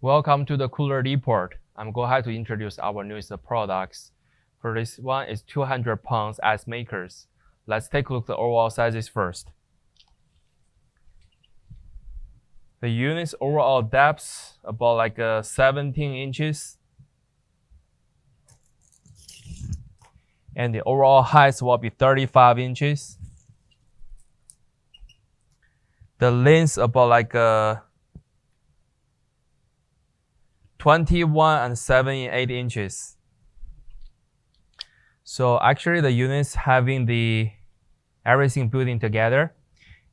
Welcome to the Cooler Report. I'm going to introduce our newest products. For this one is 200 pounds ice makers. Let's take a look at the overall sizes first. The unit's overall depth about like 17 inches. And the overall height will be 35 inches. The length about like 21 and 7/8 inches. So actually the unit's having everything built in together.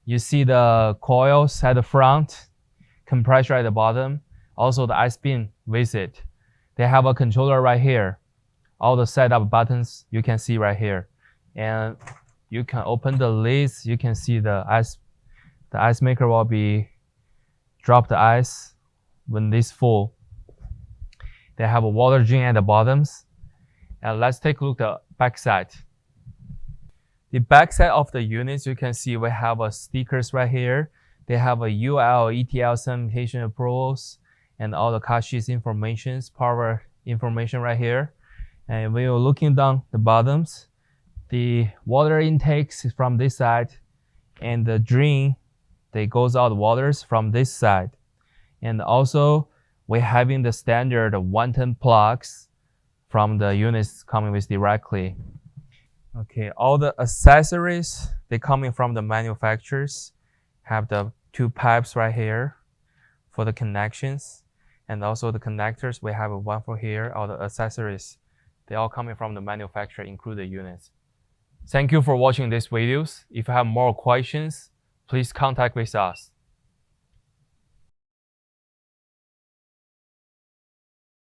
You see the coils at the front, compressor at the bottom, also the ice bin with it. They have a controller right here. All the setup buttons you can see right here. And you can open the lids, you can see the ice maker will be drop the ice when this full. They have a water drain at the bottoms. And let's take a look at the back side. The back side of the units, you can see we have stickers right here. They have a UL, ETL certification approvals, and all the car sheets informations, power information right here. And when you're looking down the bottoms, the water intakes is from this side, and the drain, they goes out waters from this side. And also, we're having the standard 110 plugs from the units coming with directly. Okay, all the accessories, they coming from the manufacturers. Have the two pipes right here for the connections. And also the connectors, we have one for here. All the accessories, they all coming from the manufacturer, include the units. Thank you for watching these videos. If you have more questions, please contact with us.